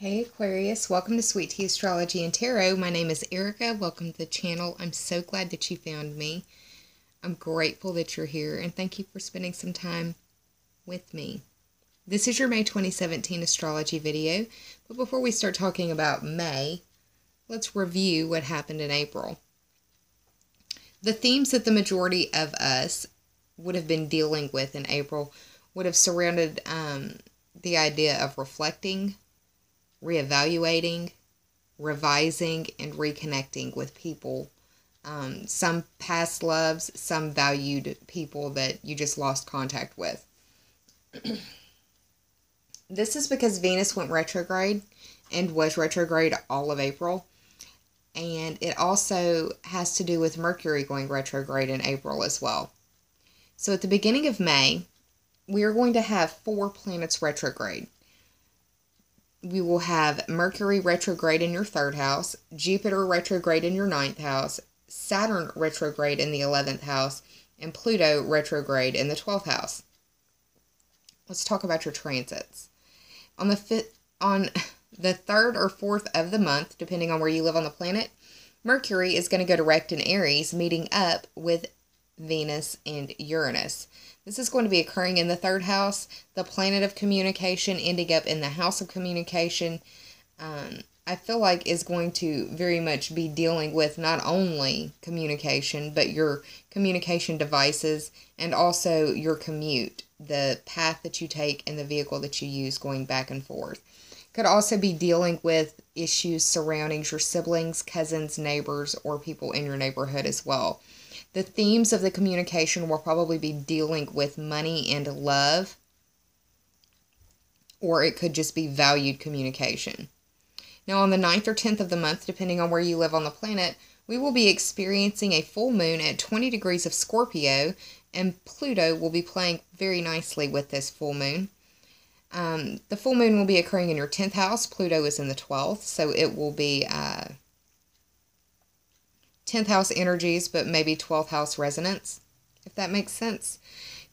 Hey Aquarius, welcome to Sweet Tea Astrology and Tarot. My name is Erica. Welcome to the channel. I'm so glad that you found me. I'm grateful that you're here and thank you for spending some time with me. This is your May 2017 astrology video, but before we start talking about May, let's review what happened in April. The themes that the majority of us would have been dealing with in April would have surrounded the idea of reflecting, reevaluating, revising, and reconnecting with people. Some past loves, some valued people that you just lost contact with. This is because Venus went retrograde and was retrograde all of April. And it also has to do with Mercury going retrograde in April as well. So at the beginning of May, we are going to have 4 planets retrograde. We will have Mercury retrograde in your 3rd house, Jupiter retrograde in your 9th house, Saturn retrograde in the 11th house, and Pluto retrograde in the 12th house. Let's talk about your transits. On the 3rd or 4th of the month, depending on where you live on the planet, Mercury is going to go direct in Aries, meeting up with Venus and Uranus. This is going to be occurring in the 3rd house, the planet of communication, ending up in the house of communication. I feel like is going to very much be dealing with not only communication, but your communication devices and also your commute, the path that you take and the vehicle that you use going back and forth. Could also be dealing with issues surrounding your siblings, cousins, neighbors, or people in your neighborhood as well. The themes of the communication will probably be dealing with money and love, or it could just be valued communication. Now on the 9th or 10th of the month, depending on where you live on the planet, we will be experiencing a full moon at 20 degrees of Scorpio, and Pluto will be playing very nicely with this full moon. The full moon will be occurring in your 10th house. Pluto is in the 12th, so it will be 10th house energies, but maybe 12th house resonance, if that makes sense.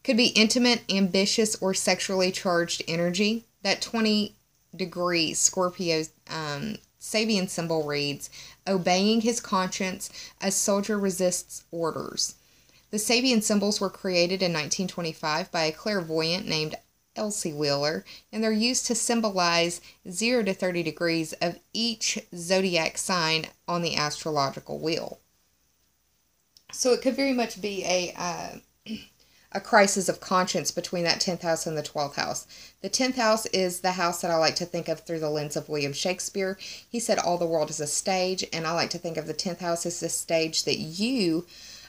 Could be intimate, ambitious, or sexually charged energy. That 20 degree Scorpio Sabian symbol reads, obeying his conscience, a soldier resists orders. The Sabian symbols were created in 1925 by a clairvoyant named Elsie Wheeler, and they're used to symbolize 0 to 30 degrees of each zodiac sign on the astrological wheel. So it could very much be a crisis of conscience between that 10th house and the 12th house. The 10th house is the house that I like to think of through the lens of William Shakespeare. He said all the world is a stage, and I like to think of the 10th house as the stage that you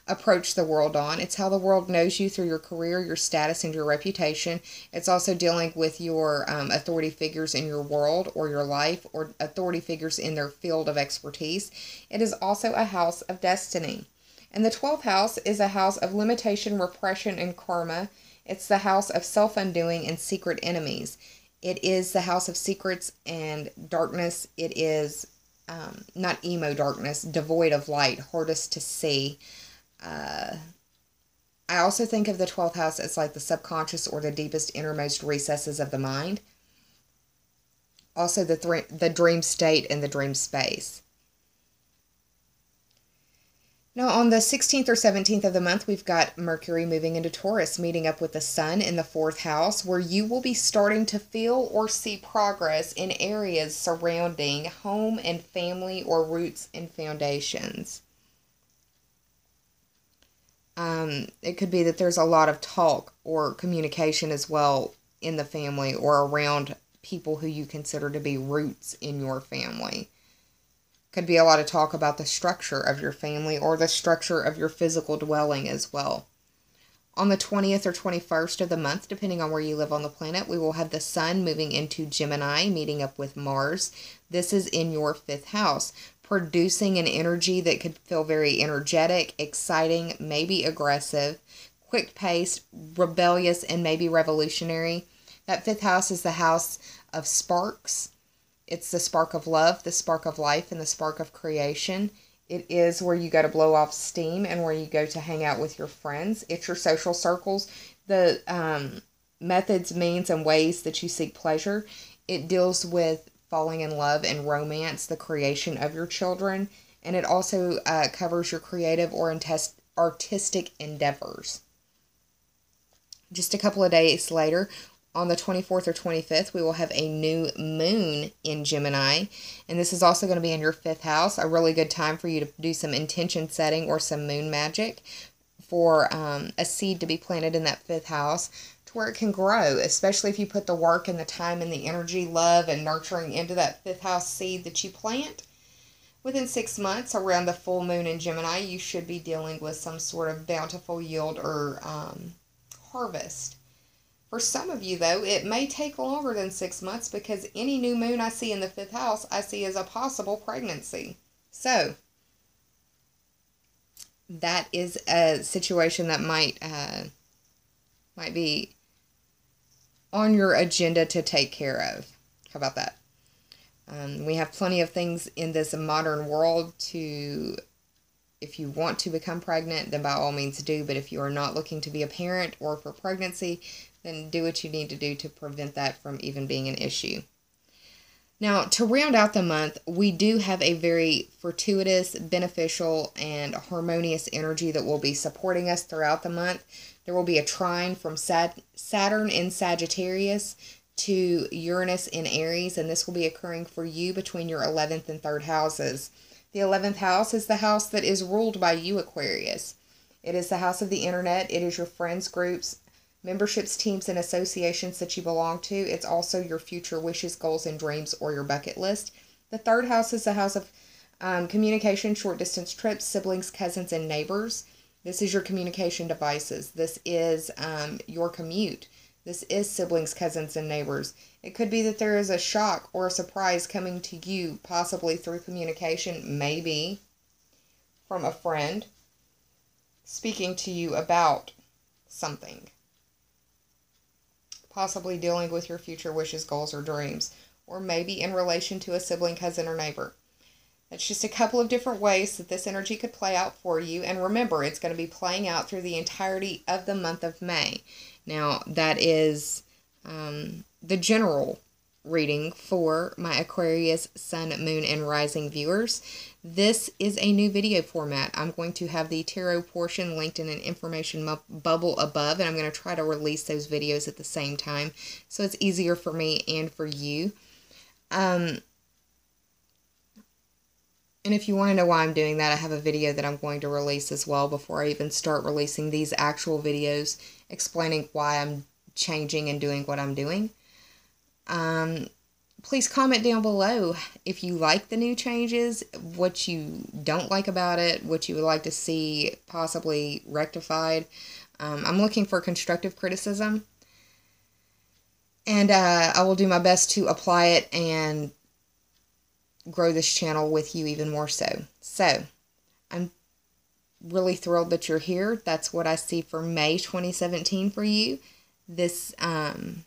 approach the world on. It's how the world knows you through your career, your status, and your reputation. It's also dealing with your authority figures in your world or your life, or authority figures in their field of expertise. It is also a house of destiny. And the 12th house is a house of limitation, repression, and karma. It's the house of self-undoing and secret enemies. It is the house of secrets and darkness. It is not emo darkness, devoid of light, hardest to see. I also think of the 12th house as like the subconscious or the deepest innermost recesses of the mind. Also the dream state and the dream space. Now on the 16th or 17th of the month, we've got Mercury moving into Taurus, meeting up with the Sun in the 4th house, where you will be starting to feel or see progress in areas surrounding home and family or roots and foundations. It could be that there's a lot of talk or communication as well in the family or around people who you consider to be roots in your family. Could be a lot of talk about the structure of your family or the structure of your physical dwelling as well. On the 20th or 21st of the month, depending on where you live on the planet, we will have the Sun moving into Gemini, meeting up with Mars. This is in your 5th house, producing an energy that could feel very energetic, exciting, maybe aggressive, quick-paced, rebellious, and maybe revolutionary. That 5th house is the house of sparks. It's the spark of love, the spark of life, and the spark of creation. It is where you go to blow off steam and where you go to hang out with your friends. It's your social circles, the methods, means, and ways that you seek pleasure. It deals with falling in love and romance, the creation of your children. And it also covers your creative or artistic endeavors. Just a couple of days later, on the 24th or 25th, we will have a new moon in Gemini. And this is also going to be in your 5th house. A really good time for you to do some intention setting or some moon magic for a seed to be planted in that 5th house to where it can grow, especially if you put the work and the time and the energy, love, and nurturing into that 5th house seed that you plant. Within 6 months, around the full moon in Gemini, you should be dealing with some sort of bountiful yield or harvest. For some of you, though, it may take longer than 6 months because any new moon I see in the 5th house, I see as a possible pregnancy. So, that is a situation that might be on your agenda to take care of. How about that? We have plenty of things in this modern world to, if you want to become pregnant, then by all means do. But if you are not looking to be a parent or for pregnancy, then do what you need to do to prevent that from even being an issue. Now, to round out the month, we do have a very fortuitous, beneficial, and harmonious energy that will be supporting us throughout the month. There will be a trine from Saturn in Sagittarius to Uranus in Aries, and this will be occurring for you between your 11th and 3rd houses. The 11th house is the house that is ruled by you, Aquarius. It is the house of the internet. It is your friends, groups, memberships, teams, and associations that you belong to. It's also your future wishes, goals, and dreams, or your bucket list. The 3rd house is the house of communication, short distance trips, siblings, cousins, and neighbors. This is your communication devices. This is your commute. This is siblings, cousins, and neighbors. It could be that there is a shock or a surprise coming to you, possibly through communication, maybe from a friend speaking to you about something. Possibly dealing with your future wishes, goals, or dreams, or maybe in relation to a sibling, cousin, or neighbor. That's just a couple of different ways that this energy could play out for you. And remember, it's going to be playing out through the entirety of the month of May. Now, that is the general reading for my Aquarius Sun, Moon, and Rising viewers. This is a new video format. I'm going to have the tarot portion linked in an information bubble above, and I'm going to try to release those videos at the same time so it's easier for me and for you. And if you want to know why I'm doing that, I have a video that I'm going to release as well before I even start releasing these actual videos explaining why I'm changing and doing what I'm doing. Please comment down below if you like the new changes, what you don't like about it, what you would like to see possibly rectified. I'm looking for constructive criticism, and I will do my best to apply it and grow this channel with you even more so. So, I'm really thrilled that you're here. That's what I see for May 2017 for you. This month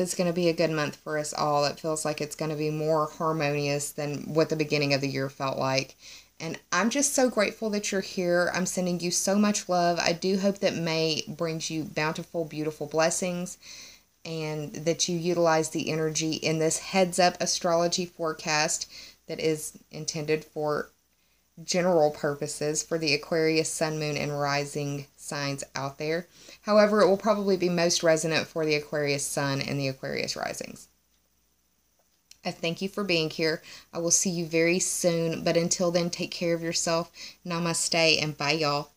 is going to be a good month for us all. It feels like it's going to be more harmonious than what the beginning of the year felt like. And I'm just so grateful that you're here. I'm sending you so much love. I do hope that May brings you bountiful, beautiful blessings, and that you utilize the energy in this heads-up astrology forecast that is intended for general purposes for the Aquarius, Sun, Moon, and Rising signs out there. However, it will probably be most resonant for the Aquarius Sun and the Aquarius Risings. I thank you for being here. I will see you very soon, but until then, take care of yourself. Namaste, and bye, y'all.